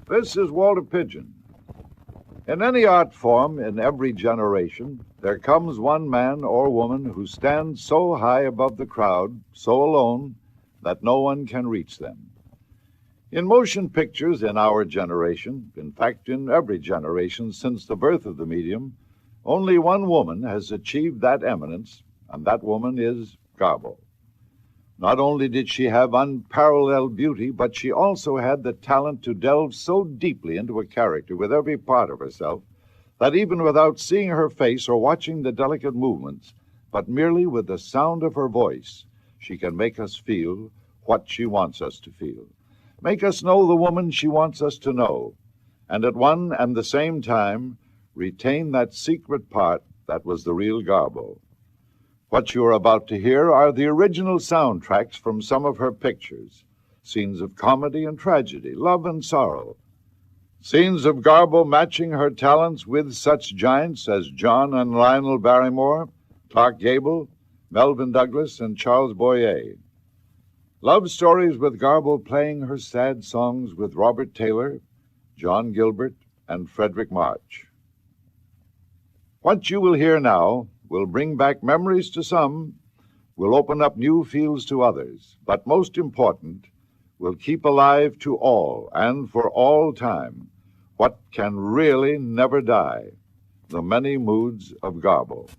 This is Walter Pidgeon. In any art form, in every generation, there comes one man or woman who stands so high above the crowd, so alone, that no one can reach them. In motion pictures in our generation, in fact, in every generation since the birth of the medium, only one woman has achieved that eminence, and that woman is Garbo. Not only did she have unparalleled beauty, but she also had the talent to delve so deeply into a character with every part of herself that even without seeing her face or watching the delicate movements, but merely with the sound of her voice, she can make us feel what she wants us to feel, make us know the woman she wants us to know, and at one and the same time retain that secret part that was the real Garbo. What you are about to hear are the original soundtracks from some of her pictures, scenes of comedy and tragedy, love and sorrow, scenes of Garbo matching her talents with such giants as John and Lionel Barrymore, Clark Gable, Melvyn Douglas, and Charles Boyer. Love stories with Garbo playing her sad songs with Robert Taylor, John Gilbert, and Frederic March. What you will hear now will bring back memories to some, will open up new fields to others, but most important, will keep alive to all and for all time what can really never die, the many moods of Garbo.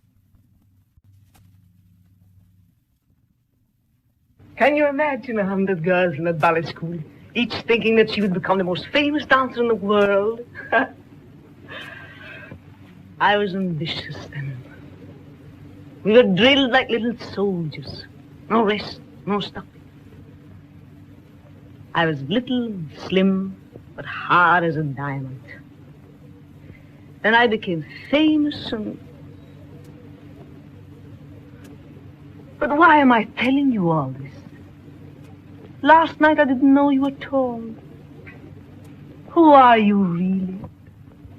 Can you imagine 100 girls in a ballet school, each thinking that she would become the most famous dancer in the world? I was ambitious then. We were drilled like little soldiers. No rest, no stopping. I was little, slim, but hard as a diamond. Then I became famous and... But why am I telling you all this? Last night I didn't know you at all. Who are you really?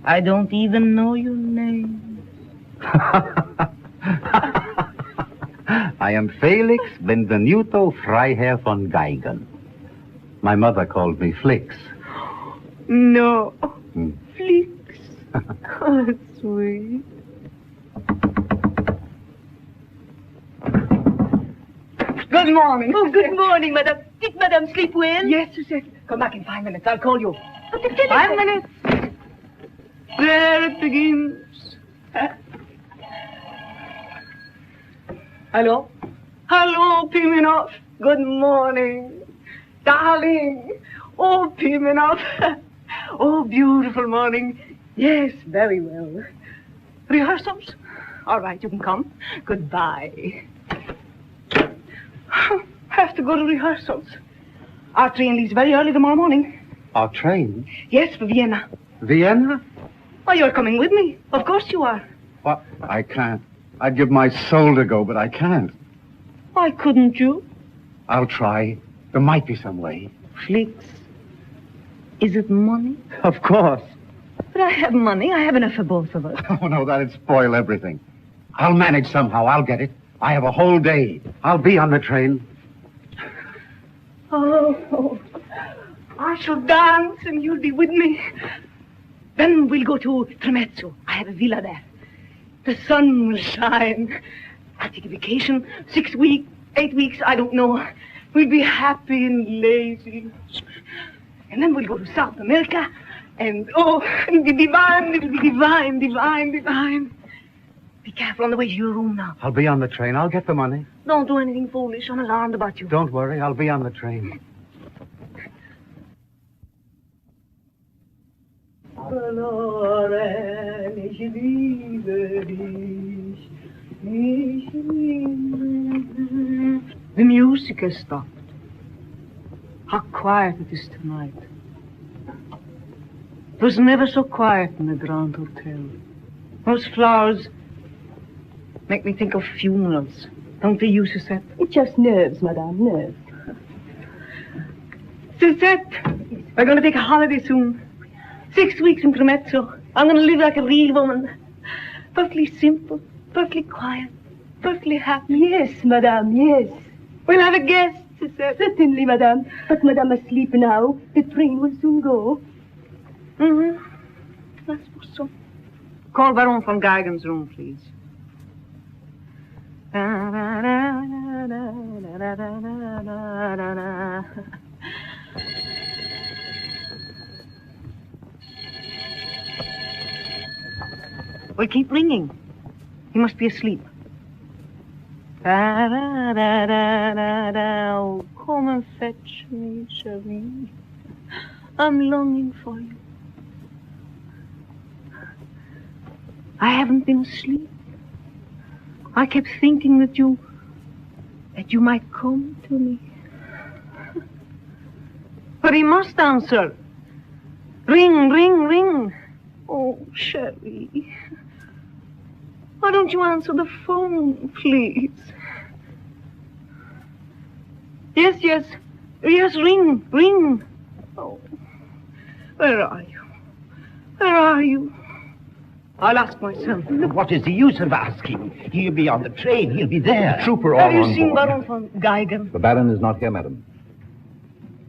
I don't even know your name. I am Felix Benvenuto Freiherr von Geigen. My mother called me Flix. No, Flix. Oh, that's sweet. Good morning. Oh, good morning, madame. Did madame sleep well? Yes, Suzette. Come back in 5 minutes. I'll call you. 5 minutes. There it begins. Hello? Hello, Pimenov. Good morning. Darling. Oh, Pimenov. Oh, beautiful morning. Yes, very well. Rehearsals? All right, you can come. Goodbye. Have to go to rehearsals. Our train leaves very early tomorrow morning. Our train? Yes, for Vienna. Vienna? Oh, you're coming with me. Of course you are. What? I can't. I'd give my soul to go, but I can't. Why couldn't you? I'll try. There might be some way. Flix, is it money? Of course. But I have money. I have enough for both of us. Oh, no, that'd spoil everything. I'll manage somehow. I'll get it. I have a whole day. I'll be on the train. Oh, I shall dance and you'll be with me. Then we'll go to Tremezzo. I have a villa there. The sun will shine. I'll take a vacation, 6 weeks, 8 weeks, I don't know. We'll be happy and lazy. And then we'll go to South America. And, oh, it'll be divine, it'll be divine, divine, divine. Be careful on the way to your room now. I'll be on the train. I'll get the money. Don't do anything foolish. I'm alarmed about you. Don't worry. I'll be on the train. The music has stopped. How quiet it is tonight. It was never so quiet in the Grand Hotel. Those flowers make me think of funerals. Don't they, Suzette? It's just nerves, madame, nerves. Suzette, we're going to take a holiday soon. 6 weeks in Tremezzo. I'm going to live like a real woman. Perfectly simple, perfectly quiet, perfectly happy. Yes, madame, yes. We'll have a guest, Suzette. Certainly, madame. But madame must sleep now. The train will soon go. I suppose so. Call Baron von Geigen's room, please. Well, keep ringing. He must be asleep. Oh, come and fetch me, Cherie. I'm longing for you. I haven't been asleep. I kept thinking that you might come to me. But he must answer. Ring, ring, ring. Oh, Cherie. Why don't you answer the phone, please? Yes, yes. Yes, ring, ring. Oh, where are you? Where are you? I'll ask myself. What is the use of asking? He'll be on the train. He'll be there. Trooper all Have you on seen board. Baron von Geigen? The Baron is not here, madam.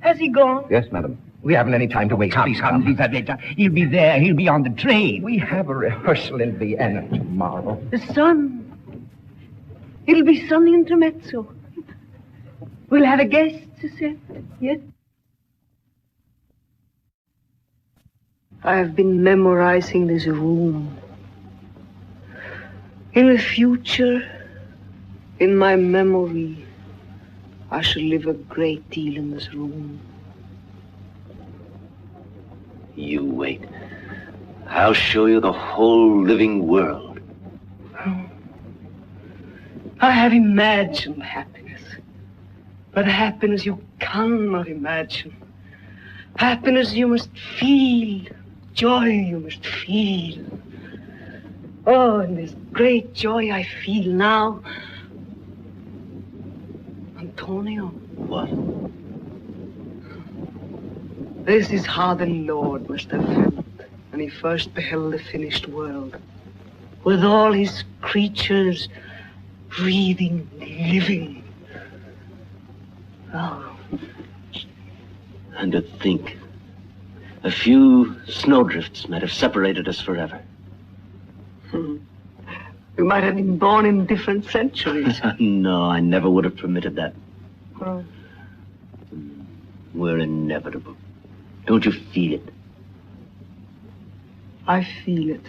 Has he gone? Yes, madam. We haven't any time to waste. Please, Lisa. He'll be there. He'll be on the train. We have a rehearsal in Vienna tomorrow. The sun. It'll be sunny intermezzo. We'll have a guest to set, yes? I have been memorizing this room. In the future, in my memory, I shall live a great deal in this room. You wait. I'll show you the whole living world. I have imagined happiness, but happiness you cannot imagine. Happiness you must feel, joy you must feel. Oh, and this great joy I feel now. Antonio. What? This is how the Lord must have felt when he first beheld the finished world, with all his creatures breathing, living. Oh. And to think, a few snowdrifts might have separated us forever. We might have been born in different centuries. No, I never would have permitted that. Oh. We're inevitable. Don't you feel it? I feel it.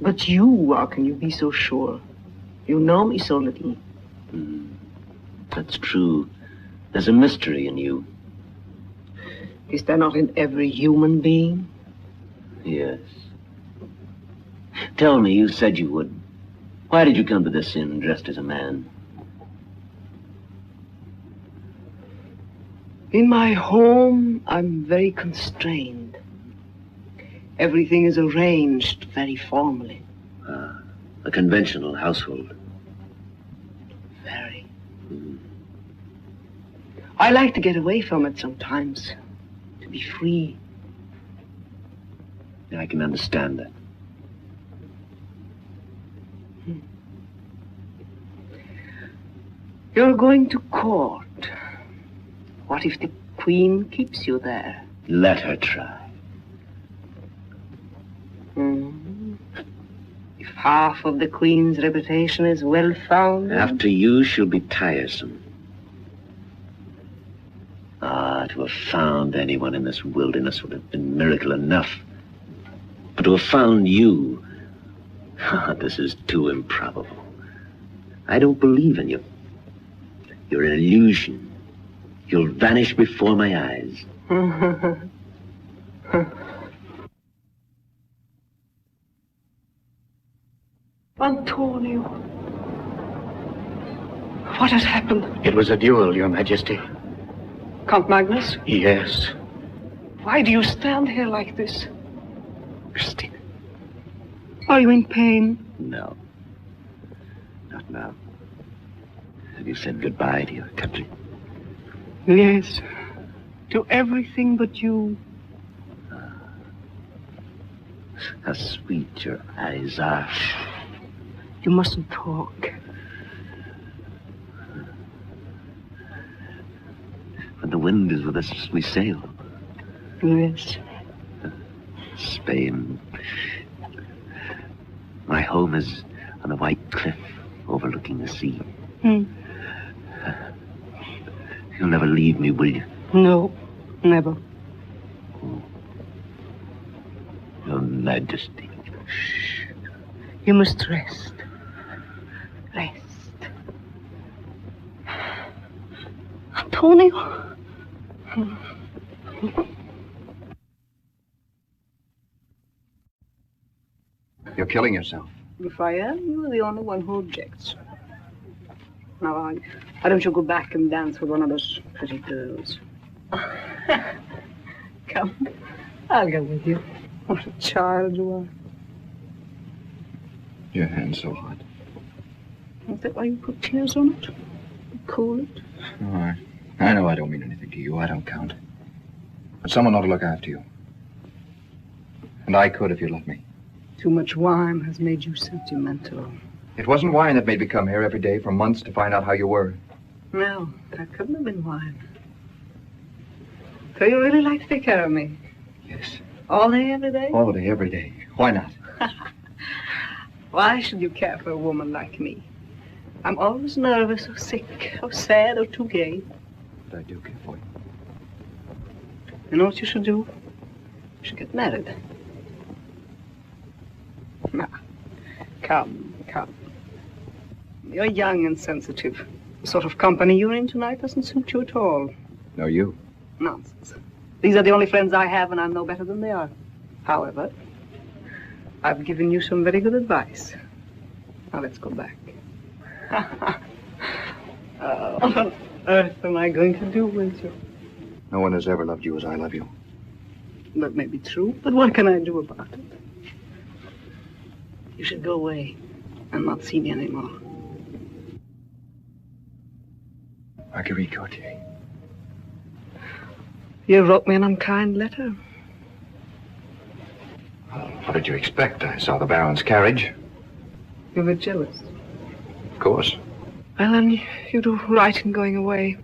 But you, how can you be so sure? You know me so little. That's true. There's a mystery in you. Is there not in every human being? Yes. Tell me, you said you would. Why did you come to this inn dressed as a man? In my home, I'm very constrained. Everything is arranged very formally. A conventional household. Very. I like to get away from it sometimes. To be free. I can understand that. You're going to court. What if the Queen keeps you there? Let her try. If half of the Queen's reputation is well founded. After you, she'll be tiresome. To have found anyone in this wilderness would have been miracle enough. But to have found you, this is too improbable. I don't believe in you. You're an illusion. You'll vanish before my eyes. Antonio. What has happened? It was a duel, Your Majesty. Count Magnus? Yes. Why do you stand here like this? Christina. Are you in pain? No. Not now. Have you said goodbye to your country? Yes. To everything but you. How sweet your eyes are. You mustn't talk. When the wind is with us, we sail. Yes. Spain. My home is on a white cliff overlooking the sea. Hmm. You'll never leave me, will you? No, never. Your Majesty. Shh. You must rest. Rest. Antonio. You're killing yourself. If I am, you're the only one who objects. Now, why don't you go back and dance with one of those pretty girls? Come, I'll go with you. What a child you are. Your hand's so hot. Is that why you put tears on it? Cool it? Oh, I know I don't mean anything to you. I don't count. But someone ought to look after you. And I could if you'd let me. Too much wine has made you sentimental. It wasn't wine that made me come here every day for months to find out how you were. No, that couldn't have been wine. So you really like to take care of me? Yes. All day, every day? All day, every day. Why not? Why should you care for a woman like me? I'm always nervous or sick or sad or too gay. But I do care for you. You know what you should do? You should get married. Now, come. You're young and sensitive. The sort of company you're in tonight doesn't suit you at all. No, you. Nonsense. These are the only friends I have, and I'm no better than they are. However, I've given you some very good advice. Now let's go back. What on earth am I going to do with you? No one has ever loved you as I love you. That may be true, but what can I do about it? You should go away and not see me anymore. Marguerite Gauthier. You wrote me an unkind letter. Well, what did you expect? I saw the Baron's carriage. You were jealous. Of course. Well, then you do right in going away.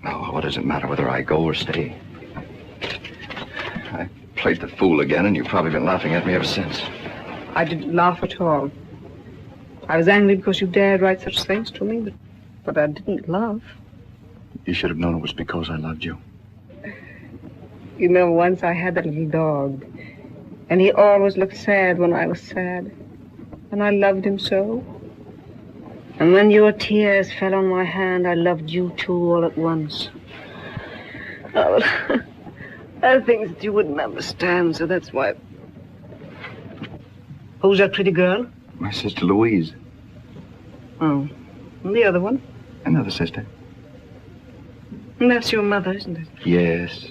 No, what does it matter whether I go or stay? I played the fool again, and you've probably been laughing at me ever since. I didn't laugh at all. I was angry because you dared write such things to me, but I didn't laugh. You should have known it was because I loved you. You know, once I had that little dog, and he always looked sad when I was sad. And I loved him so. And when your tears fell on my hand, I loved you too all at once. Oh, well, there are things that you wouldn't understand, so that's why. Who's that pretty girl? My sister Louise. Oh, and the other one? Another sister. And that's your mother, isn't it? Yes.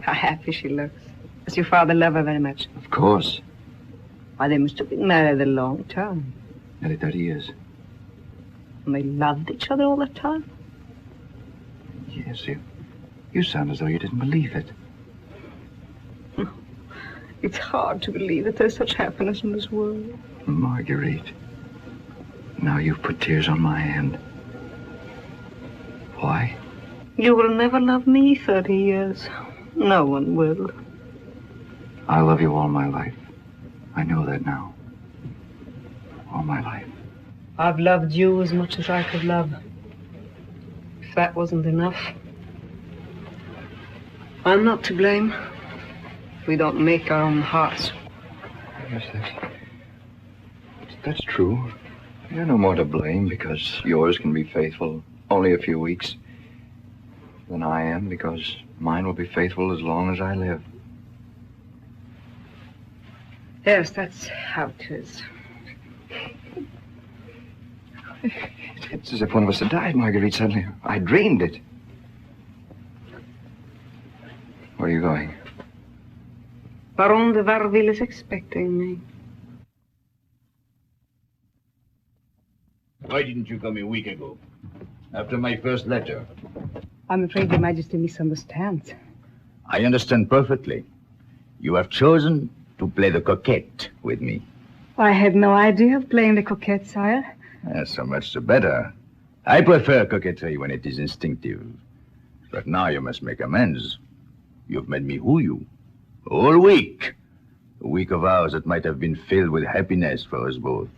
How happy she looks. Does your father love her very much? Of course. Why, they must have been married a long time. Nearly 30 years. And they loved each other all the time? Yes, you sound as though you didn't believe it. It's hard to believe that there's such happiness in this world. Marguerite. Now you've put tears on my hand. Why? You will never love me 30 years. No one will. I'll love you all my life. I know that now. All my life. I've loved you as much as I could love. If that wasn't enough, I'm not to blame. We don't make our own hearts. Yes, that's true. You're no more to blame because yours can be faithful only a few weeks than I am because mine will be faithful as long as I live. Yes, that's how it is. It's as if one of us had died, Marguerite, suddenly. I dreamed it. Where are you going? Baron de Varville is expecting me. Why didn't you come a week ago? After my first letter. I'm afraid Your Majesty misunderstands. I understand perfectly. You have chosen to play the coquette with me. I had no idea of playing the coquette, sire. So much the better. I prefer coquetry when it is instinctive. But now you must make amends. You've made me woo you. A whole week. A week of ours that might have been filled with happiness for us both.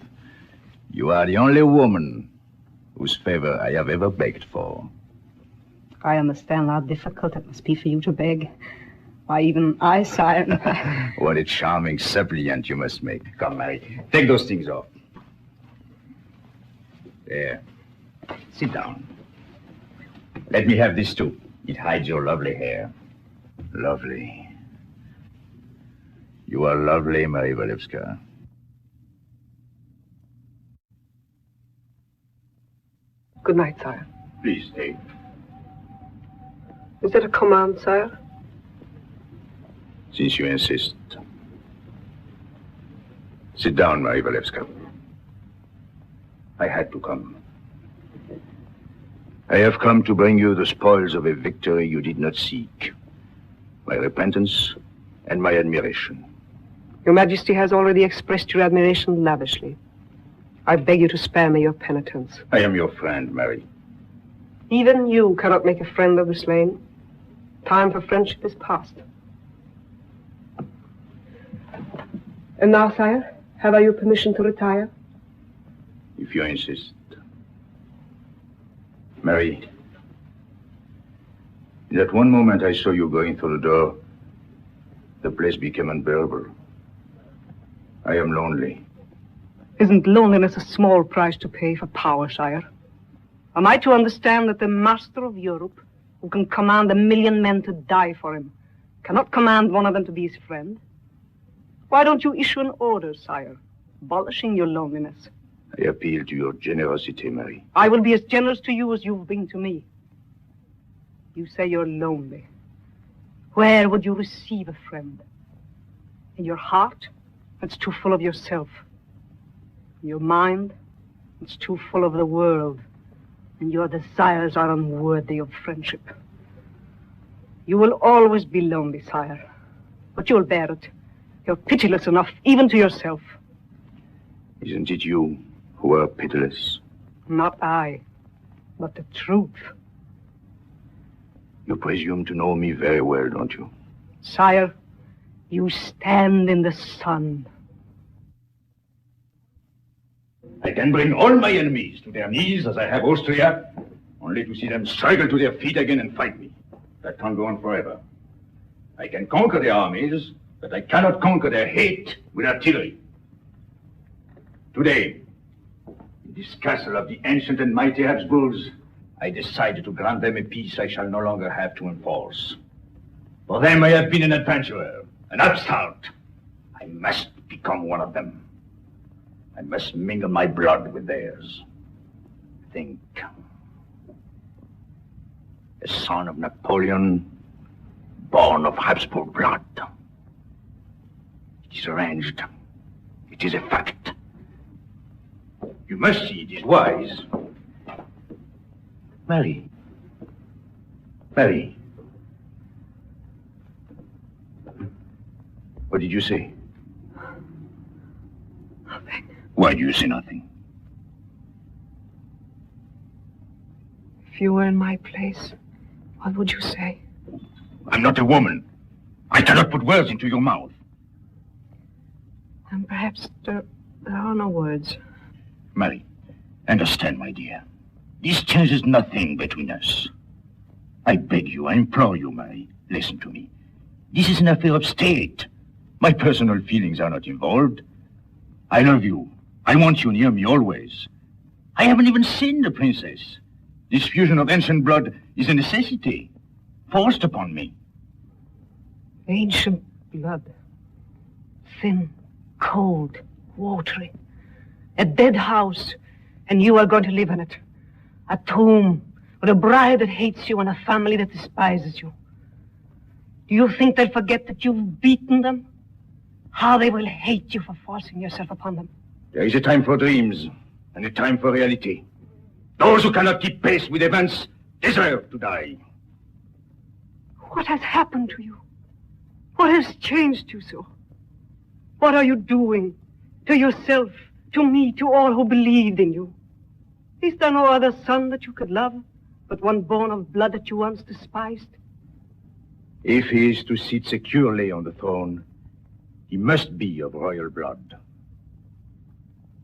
You are the only woman whose favor I have ever begged for. I understand how difficult it must be for you to beg. Why, even I, sire... What a charming suppliant you must make. Come, Mary, take those things off. There. Sit down. Let me have this too. It hides your lovely hair. Lovely. You are lovely, Marie Walewska. Good night, sire. Please stay. Is that a command, sire? Since you insist. Sit down, Marie Walewska. I had to come. I have come to bring you the spoils of a victory you did not seek. My repentance and my admiration. Your Majesty has already expressed your admiration lavishly. I beg you to spare me your penitence. I am your friend, Mary. Even you cannot make a friend of the slain. Time for friendship is past. And now, sire, have I your permission to retire? If you insist. Mary, in that one moment I saw you going through the door, the place became unbearable. I am lonely. Isn't loneliness a small price to pay for power, sire? Am I to understand that the master of Europe, who can command 1 million men to die for him, cannot command one of them to be his friend? Why don't you issue an order, sire, abolishing your loneliness? I appeal to your generosity, Mary. I will be as generous to you as you've been to me. You say you're lonely. Where would you receive a friend? In your heart? It's too full of yourself. In your mind? It's too full of the world. And your desires are unworthy of friendship. You will always be lonely, sire. But you'll bear it. You're pitiless enough, even to yourself. Isn't it you who are pitiless? Not I, but the truth. You presume to know me very well, don't you? Sire, you stand in the sun. I can bring all my enemies to their knees as I have Austria, only to see them struggle to their feet again and fight me. That can't go on forever. I can conquer their armies, but I cannot conquer their hate with artillery. Today, in this castle of the ancient and mighty Habsburgs, I decided to grant them a peace I shall no longer have to enforce. For them I have been an adventurer, an upstart. I must become one of them. I must mingle my blood with theirs. Think. A son of Napoleon, born of Habsburg blood. It is arranged. It is a fact. You must see it is wise. Mary. Mary. What did you say? Nothing. Why do you say nothing? If you were in my place, what would you say? I'm not a woman. I cannot put words into your mouth. And perhaps there are no words. Mary, understand, my dear. This changes nothing between us. I beg you, I implore you, Mary, listen to me. This is an affair of state. My personal feelings are not involved. I love you. I want you near me always. I haven't even seen the princess. This fusion of ancient blood is a necessity, forced upon me. Ancient blood. Thin, cold, watery. A dead house, and you are going to live in it. A tomb with a bride that hates you and a family that despises you. Do you think they'll forget that you've beaten them? How they will hate you for forcing yourself upon them. There is a time for dreams and a time for reality. Those who cannot keep pace with events deserve to die. What has happened to you? What has changed you so? What are you doing to yourself, to me, to all who believed in you? Is there no other son that you could love, but one born of blood that you once despised? If he is to sit securely on the throne, he must be of royal blood.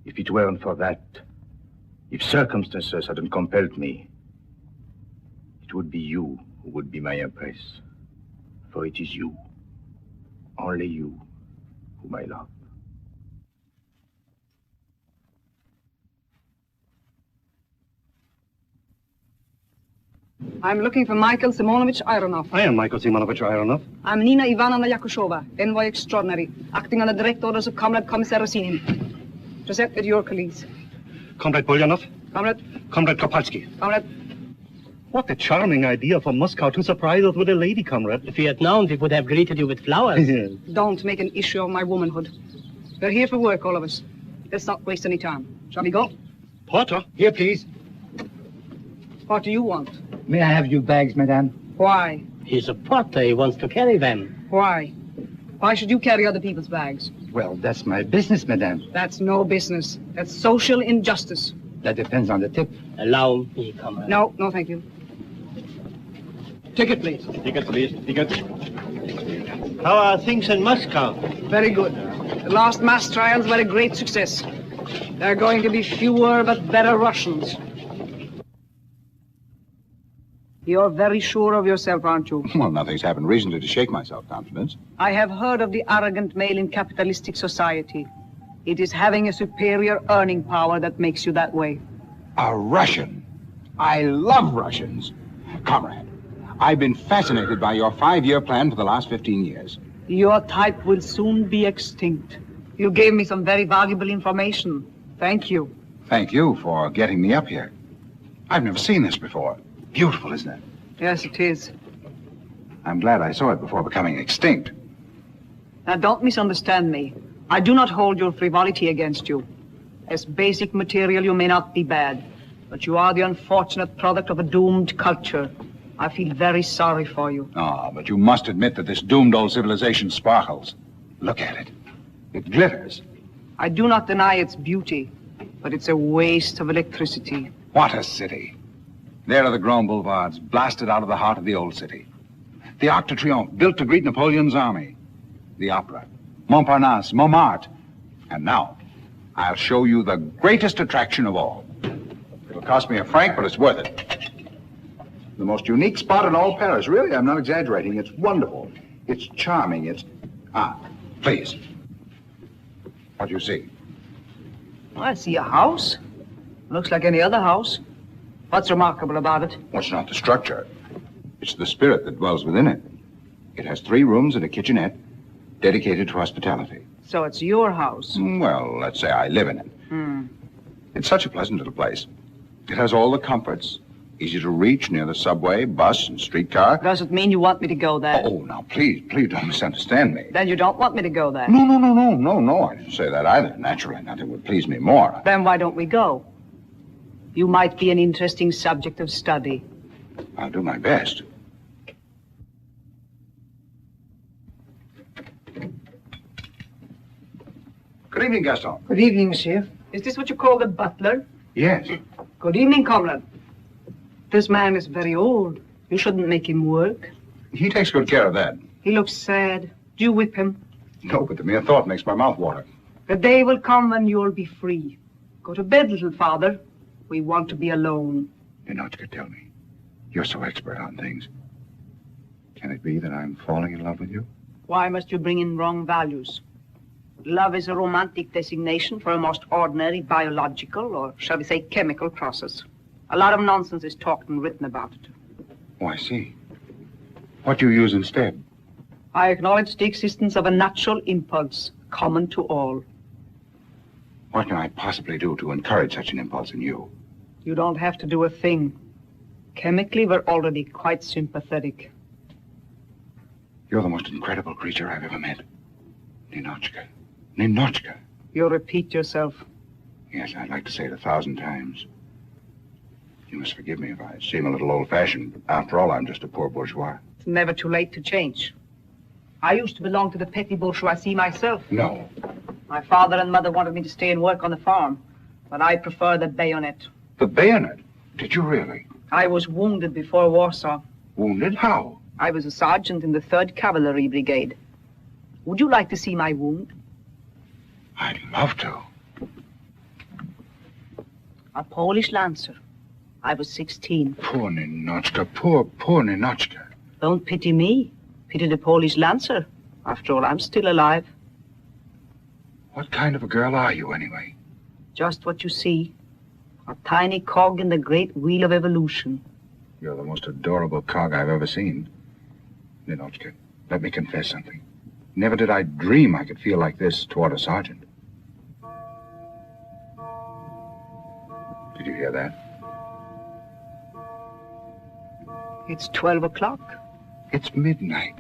If it weren't for that, if circumstances hadn't compelled me, it would be you who would be my empress. For it is you, only you, whom I love. I'm looking for Michael Simonovich Ironov. I am Michael Simonovich Ironov. I'm Nina Ivanovna Yakushova, envoy extraordinary, acting on the direct orders of Comrade Commissar Rosinin. Present with your colleagues. Comrade Polyanov. Comrade. Comrade Kopalsky. Comrade. What a charming idea for Moscow to surprise us with a lady, comrade. If we had known, we would have greeted you with flowers. Yes. Don't make an issue of my womanhood. We're here for work, all of us. Let's not waste any time. Shall we go? Porter. Here, please. What do you want? May I have your bags, madame? Why? He's a porter. He wants to carry them. Why? Why should you carry other people's bags? Well, that's my business, madame. That's no business. That's social injustice. That depends on the tip. Allow me, comrade. No, no, thank you. Ticket, please. Ticket, please. Ticket. How are things in Moscow? Very good. The last mass trials were a great success. There are going to be fewer but better Russians. You're very sure of yourself, aren't you? Well, nothing's happened recently to shake my self-confidence. I have heard of the arrogant male in capitalistic society. It is having a superior earning power that makes you that way. A Russian? I love Russians. Comrade, I've been fascinated by your 5-year plan for the last 15 years. Your type will soon be extinct. You gave me some very valuable information. Thank you. Thank you for getting me up here. I've never seen this before. Beautiful, isn't it? Yes, it is. I'm glad I saw it before becoming extinct. Now, don't misunderstand me. I do not hold your frivolity against you. As basic material, you may not be bad, but you are the unfortunate product of a doomed culture. I feel very sorry for you. Ah, but you must admit that this doomed old civilization sparkles. Look at it. It glitters. I do not deny its beauty, but it's a waste of electricity. What a city. There are the Grand Boulevards, blasted out of the heart of the old city. The Arc de Triomphe, built to greet Napoleon's army. The Opera, Montparnasse, Montmartre. And now, I'll show you the greatest attraction of all. It'll cost me a franc, but it's worth it. The most unique spot in all Paris. Really, I'm not exaggerating. It's wonderful. It's charming. It's... Ah, please. What do you see? I see a house. Looks like any other house. What's remarkable about it? Well, it's not the structure. It's the spirit that dwells within it. It has 3 rooms and a kitchenette dedicated to hospitality. So it's your house? Well, let's say I live in it. It's such a pleasant little place. It has all the comforts. Easy to reach near the subway, bus, and streetcar. Does it mean you want me to go there? Oh, now, please don't misunderstand me. Then you don't want me to go there? No, I didn't say that either. Naturally, nothing would please me more. Then why don't we go? You might be an interesting subject of study. I'll do my best. Good evening, Gaston. Good evening, monsieur. Is this what you call the butler? Yes. Good evening, comrade. This man is very old. You shouldn't make him work. He takes good care of that. He looks sad. Do you whip him? No, but the mere thought makes my mouth water. The day will come when you'll be free. Go to bed, little father. We want to be alone. Ninotchka, tell me. You're so expert on things. Can it be that I'm falling in love with you? Why must you bring in wrong values? Love is a romantic designation for a most ordinary biological, or shall we say chemical process. A lot of nonsense is talked and written about it. Oh, I see. What do you use instead? I acknowledge the existence of a natural impulse common to all. What can I possibly do to encourage such an impulse in you? You don't have to do a thing. Chemically, we're already quite sympathetic. You're the most incredible creature I've ever met. Ninotchka. Ninotchka. You repeat yourself. Yes, I'd like to say it 1,000 times. You must forgive me if I seem a little old-fashioned, but after all, I'm just a poor bourgeois. It's never too late to change. I used to belong to the petty bourgeoisie myself. No. My father and mother wanted me to stay and work on the farm, but I prefer the bayonet. The bayonet? Did you really? I was wounded before Warsaw. Wounded? How? I was a sergeant in the 3rd Cavalry Brigade. Would you like to see my wound? I'd love to. A Polish lancer. I was 16. Poor Ninotchka, poor Ninotchka. Don't pity me. Pity the Polish lancer. After all, I'm still alive. What kind of a girl are you, anyway? Just what you see. A tiny cog in the great wheel of evolution. You're the most adorable cog I've ever seen. Ninotchka, let me confess something. Never did I dream I could feel like this toward a sergeant. Did you hear that? It's 12 o'clock. It's midnight.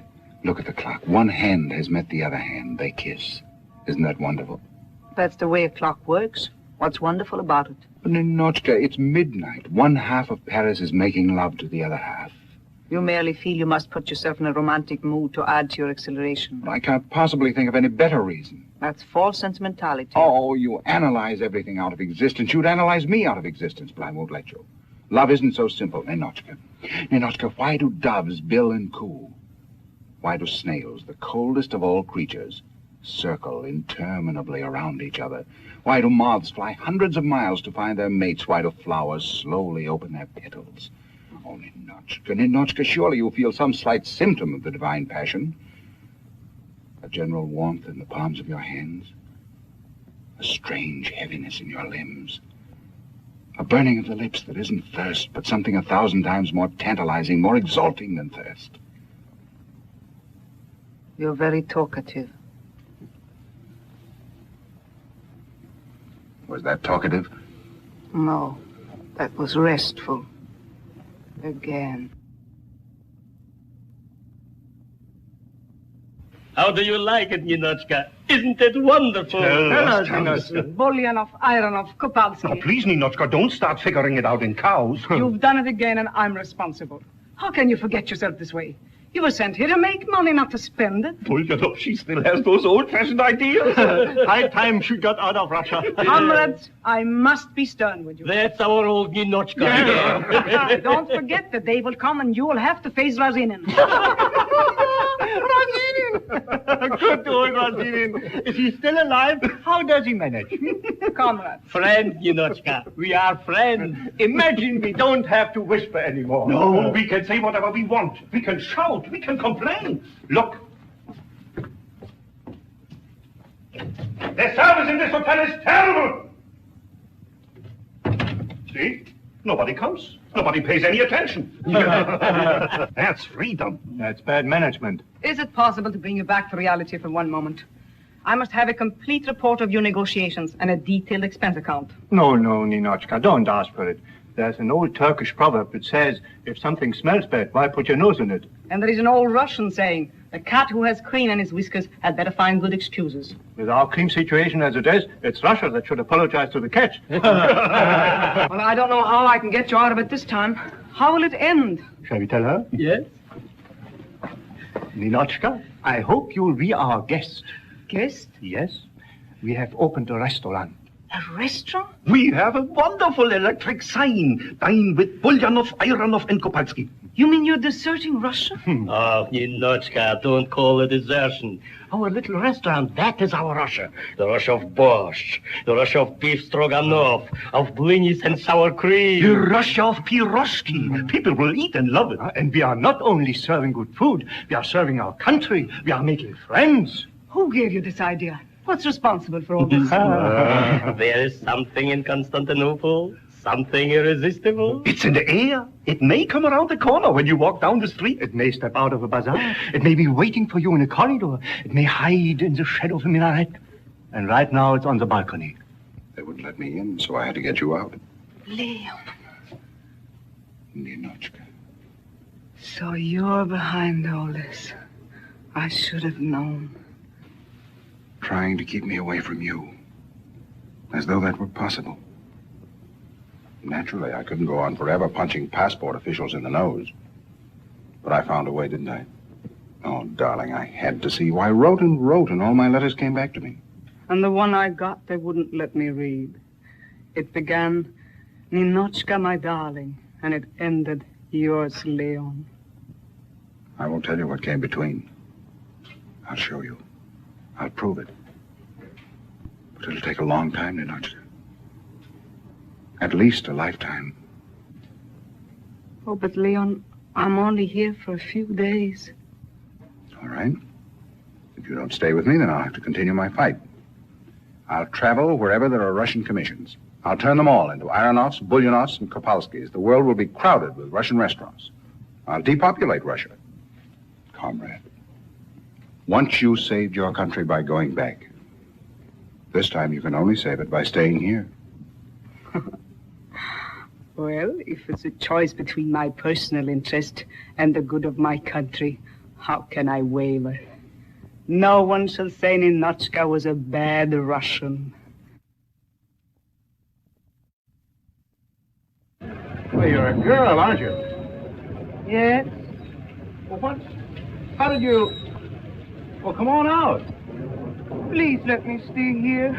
Look at the clock. One hand has met the other hand. They kiss. Isn't that wonderful? That's the way a clock works. What's wonderful about it? But Ninotchka, it's midnight. One half of Paris is making love to the other half. You merely feel you must put yourself in a romantic mood to add to your exhilaration. I can't possibly think of any better reason. That's false sentimentality. Oh, you analyze everything out of existence. You'd analyze me out of existence, but I won't let you. Love isn't so simple, Ninotchka. Ninotchka, why do doves bill and coo? Why do snails, the coldest of all creatures, circle interminably around each other? Why do moths fly hundreds of miles to find their mates? Why do flowers slowly open their petals? Oh, Ninotchka, surely you feel some slight symptom of the divine passion. A general warmth in the palms of your hands. A strange heaviness in your limbs. A burning of the lips that isn't thirst, but something 1,000 times more tantalizing, more exalting than thirst. You're very talkative. Was that talkative? No, that was restful. Again. How do you like it, Ninotchka? Isn't it wonderful? Bolyanov, Ironov, Kopalsky. Now, please, Ninotchka, don't start figuring it out in cows. You've done it again, and I'm responsible. How can you forget yourself this way? You were sent here to make money, not to spend it. Bulyanov, she still has those old-fashioned ideas. High time she got out of Russia. Comrades, I must be stern with you. That's our old Ninotchka. Yeah. Don't forget the day will come and you will have to face Razinin. Razinin! Good old Razinin. Is he still alive? How does he manage? Comrades. Friends, Ninotchka. We are friends. Imagine we don't have to whisper anymore. No, we can say whatever we want. We can shout. We can complain. Look. The service in this hotel is terrible. See? Nobody comes. Nobody pays any attention. That's freedom. That's bad management. Is it possible to bring you back to reality for one moment? I must have a complete report of your negotiations and a detailed expense account. No, Ninotchka, don't ask for it. There's an old Turkish proverb that says, if something smells bad, why put your nose in it? And there is an old Russian saying, the cat who has cream in his whiskers had better find good excuses. With our cream situation as it is, it's Russia that should apologize to the cat. Well, I don't know how I can get you out of it this time. How will it end? Shall we tell her? Yes. Ninotchka, I hope you'll be our guest. Guest? Yes. We have opened a restaurant. A restaurant? We have a wonderful electric sign. Dine with Bulyanov, Ironov, and Kopalsky. You mean you're deserting Russia? Oh, Ninotchka, don't call it desertion. Our little restaurant, that is our Russia. The Russia of borscht, the Russia of beef stroganoff, of blinis and sour cream. The Russia of piroshki. People will eat and love it. And we are not only serving good food, we are serving our country. We are making friends. Who gave you this idea? What's responsible for all this? There is something in Constantinople, something irresistible. It's in the air. It may come around the corner when you walk down the street. It may step out of a bazaar. It may be waiting for you in a corridor. It may hide in the shadow of a minaret. And right now it's on the balcony. They wouldn't let me in, so I had to get you out. Leon. Ninotchka. So you're behind all this. I should have known. Trying to keep me away from you. As though that were possible. Naturally, I couldn't go on forever punching passport officials in the nose. But I found a way, didn't I? Oh, darling, I had to see you. I wrote and wrote, and all my letters came back to me. And the one I got, they wouldn't let me read. It began, Ninotchka, my darling, and it ended, yours, Leon. I won't tell you what came between. I'll show you. I'll prove it. But it'll take a long time, Ninotchka. At least a lifetime. Oh, but Leon, I'm only here for a few days. All right. If you don't stay with me, then I'll have to continue my fight. I'll travel wherever there are Russian commissions. I'll turn them all into Aronovs, Bulyanovs, and Kopalskis. The world will be crowded with Russian restaurants. I'll depopulate Russia. Comrade, once you saved your country by going back, this time you can only save it by staying here. Well, if it's a choice between my personal interest and the good of my country, how can I waver? No one shall say Ninotchka was a bad Russian. Well, you're a girl, aren't you? Yes? Well, what? How did you... Well, come on out. Please let me stay here.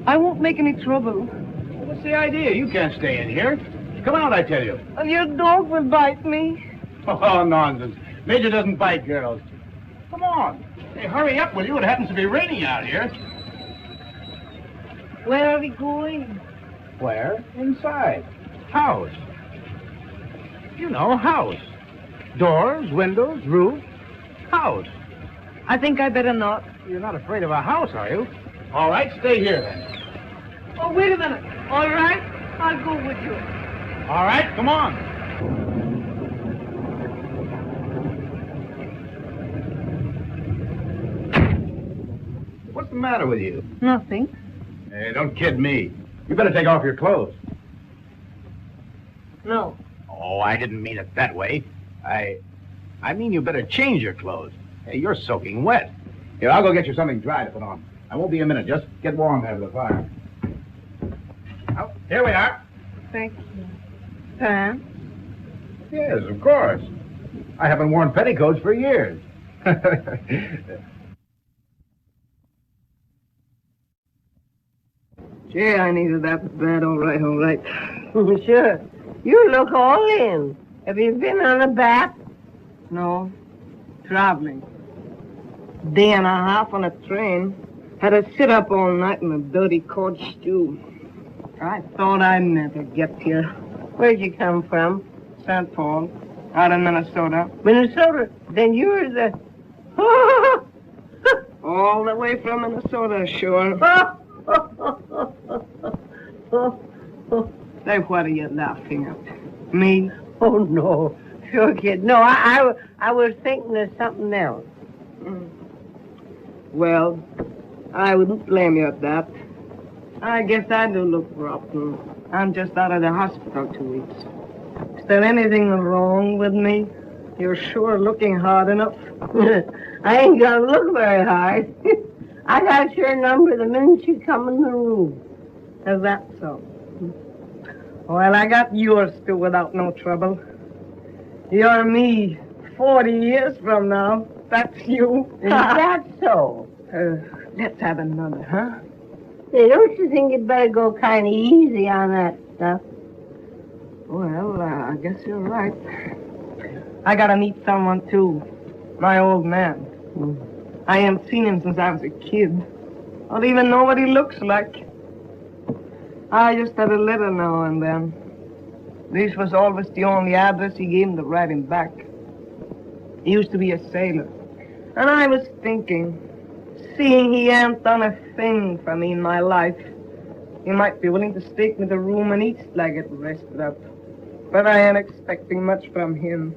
I won't make any trouble. Well, what's the idea? You can't stay in here. Come out, I tell you. And your dog will bite me. Oh, nonsense. Major doesn't bite girls. Come on. Hey, hurry up, will you? It happens to be raining out here. Where are we going? Where? Inside. House. You know, house. Doors, windows, roof. House. I think I better not. You're not afraid of a house, are you? All right, stay here then. Oh, wait a minute. All right, I'll go with you. All right, come on. What's the matter with you? Nothing. Hey, don't kid me. You better take off your clothes. No. Oh, I didn't mean it that way. I mean you better change your clothes. Hey, you're soaking wet. Here, I'll go get you something dry to put on. I won't be a minute. Just get warm there by the fire. Oh, here we are. Thank you. Pants? Yes, of course. I haven't worn petticoats for years. Gee, I needed that bad. All right, all right. Sure. You look all in. Have you been on a bat? No. Traveling. Day and a half on a train. Had to sit up all night in a dirty cold stew. I thought I'd never get here. Where'd you come from? St. Paul, out in Minnesota. Minnesota? Then you're the... All the way from Minnesota, sure. Say, what are you laughing at? Me? Oh, no. Sure, kid. No, I was thinking of something else. Well, I wouldn't blame you at that. I guess I do look rotten. I'm just out of the hospital 2 weeks. Is there anything wrong with me? You're sure looking hard enough. I ain't gonna look very hard. I got your number the minute you come in the room. Is that so? Well, I got yours too without no trouble. You're me 40 years from now. That's you. Is that so? Let's have another, huh? Hey, don't you think you'd better go kind of easy on that stuff? Well, I guess you're right. I gotta meet someone, too. My old man. I haven't seen him since I was a kid. I don't even know what he looks like. I just had a letter now and then. This was always the only address he gave me to write him back. He used to be a sailor. And I was thinking, seeing he ain't done a thing for me in my life, he might be willing to stake me the room and eat till I get rested up. But I ain't expecting much from him.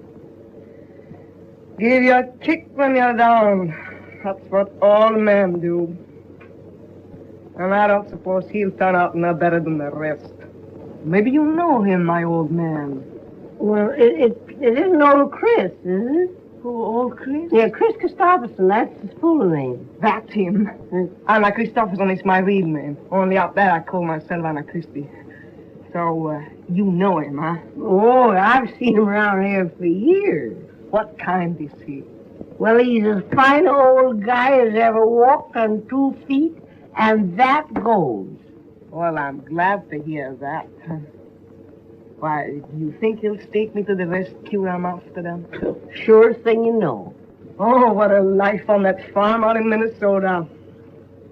Give you a kick when you're down. That's what all men do. And I don't suppose he'll turn out no better than the rest. Maybe you know him, my old man. Well, it isn't old Chris, is it? Who, old Chris? Yeah, Chris Christopherson, that's his full name. That's him. Anna Christopherson is my real name. Only out there I call myself Anna Christie. So, you know him, huh? Oh, I've seen him around here for years. What kind is he? Well, he's as fine an old guy as ever walked on 2 feet, and that goes. Well, I'm glad to hear that. Why, do you think he'll stake me to the rescue I'm after them? Sure thing you know. Oh, what a life on that farm out in Minnesota.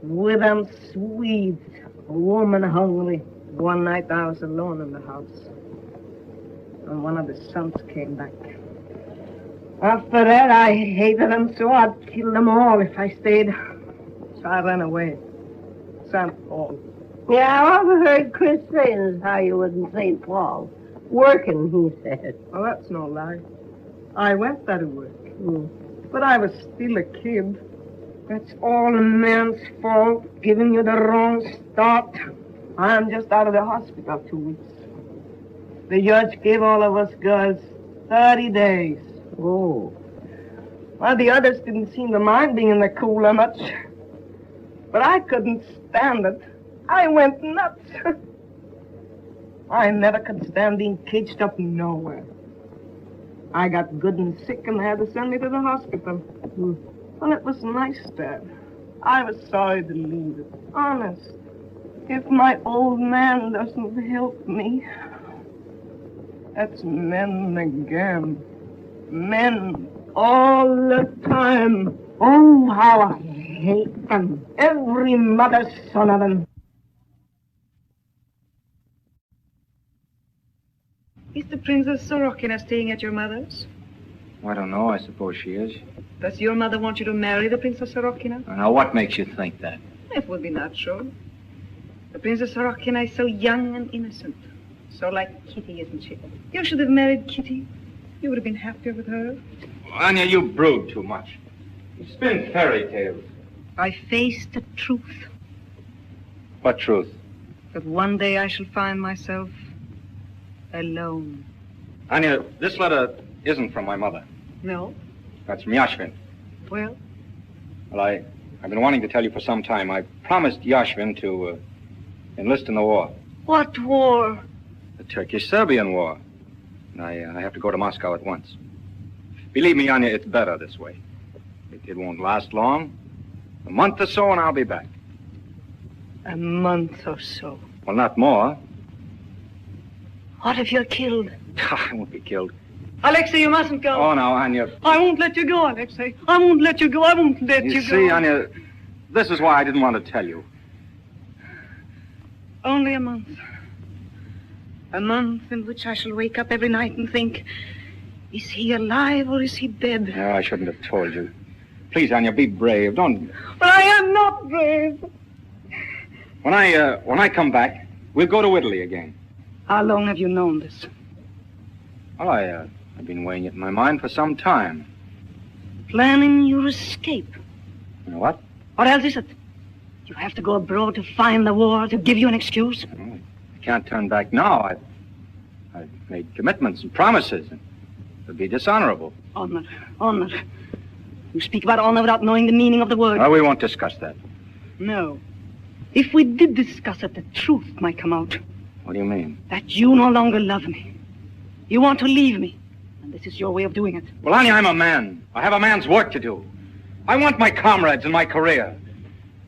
With them Swedes, woman hungry. One night I was alone in the house. And one of the sons came back. After that, I hated them so I'd kill them all if I stayed. So I ran away. St. Paul. Yeah, I overheard Chris saying how you was in St. Paul. Working, he said. Well, that's no lie. I went there to work. But I was still a kid. That's all a man's fault, giving you the wrong start. I'm just out of the hospital 2 weeks. The judge gave all of us girls 30 days. Oh. Well, the others didn't seem to mind being in the cooler much. But I couldn't stand it. I went nuts. I never could stand being caged up nowhere. I got good and sick and they had to send me to the hospital. Well, it was nice there. I was sorry to leave it. Honest. If my old man doesn't help me, that's men again. Men all the time. Oh, how I hate them. Every mother's son of them. Is the Princess Sorokina staying at your mother's? I don't know. I suppose she is. Does your mother want you to marry the Princess Sorokina? Now, what makes you think that? It would be natural. The Princess Sorokina is so young and innocent. So like Kitty, isn't she? You should have married Kitty. You would have been happier with her. Anya, you brood too much. You spin fairy tales. I face the truth. What truth? That one day I shall find myself alone. Anya, this letter isn't from my mother. No? That's from Yashvin. Well? Well, I've been wanting to tell you for some time. I promised Yashvin to enlist in the war. What war? The Turkish-Serbian war. And I have to go to Moscow at once. Believe me, Anya, it's better this way. It won't last long. A month or so and I'll be back. A month or so? Well, not more. What if you're killed? I won't be killed. Alexei, you mustn't go. Oh, no, Anya. I won't let you go, Alexei. I won't let you go. I won't let you go. You see, Anya, this is why I didn't want to tell you. Only a month. A month in which I shall wake up every night and think, is he alive or is he dead? No, I shouldn't have told you. Please, Anya, be brave. Don't... But I am not brave. When I come back, we'll go to Italy again. How long have you known this? Well, I've been weighing it in my mind for some time. Planning your escape. You know what? What else is it? You have to go abroad to find the war, to give you an excuse? I can't turn back now. I've made commitments and promises, and it would be dishonorable. Honor, honor. You speak about honor without knowing the meaning of the word. Well, we won't discuss that. No. If we did discuss it, the truth might come out. What do you mean? That you no longer love me. You want to leave me. And this is your way of doing it. Well, Anya, I'm a man. I have a man's work to do. I want my comrades and my career.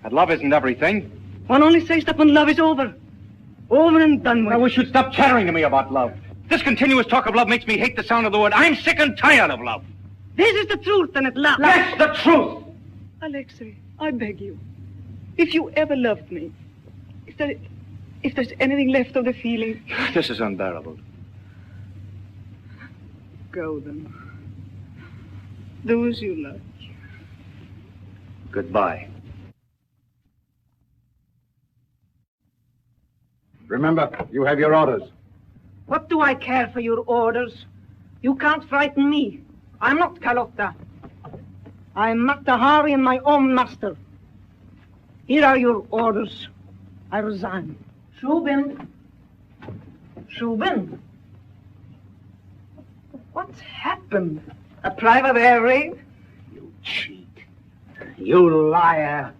But love isn't everything. One only says that when love is over. Over and done with. I wish you'd stop chattering to me about love. This continuous talk of love makes me hate the sound of the word. I'm sick and tired of love. This is the truth, and it lasts. Yes, the truth! Alexei, I beg you. If you ever loved me, if there's anything left of the feeling... This is unbearable. Go then. Do as you like. Goodbye. Remember, you have your orders. What do I care for your orders? You can't frighten me. I'm not Carlotta. I'm Matahari and my own master. Here are your orders. I resign. Shubin. Shubin. What's happened? A private air raid? You cheat. You liar.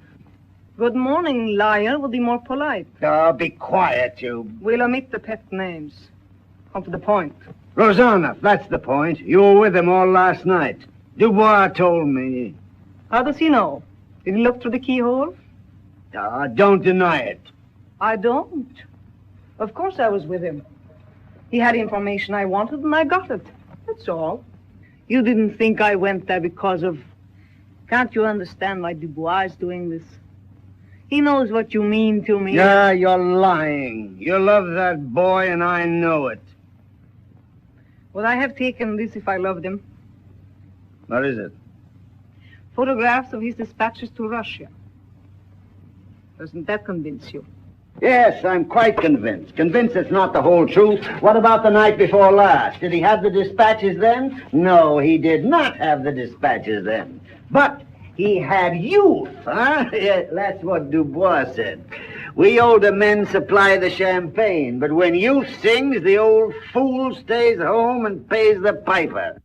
Good morning, liar, would be more polite. Oh, be quiet, you. We'll omit the pet names. Come to the point. Rosanov, that's the point. You were with him all last night. Dubois told me. How does he know? Did he look through the keyhole? Don't deny it. I don't. Of course I was with him. He had information I wanted, and I got it. That's all. You didn't think I went there because of... Can't you understand why Dubois is doing this? He knows what you mean to me. Yeah, you're lying. You love that boy, and I know it. Would I have taken this if I loved him? What is it? Photographs of his dispatches to Russia. Doesn't that convince you? Yes, I'm quite convinced. Convinced it's not the whole truth. What about the night before last? Did he have the dispatches then? No, he did not have the dispatches then. But he had youth, huh? Yeah, that's what Dubois said. We older men supply the champagne, but when youth sings, the old fool stays home and pays the piper.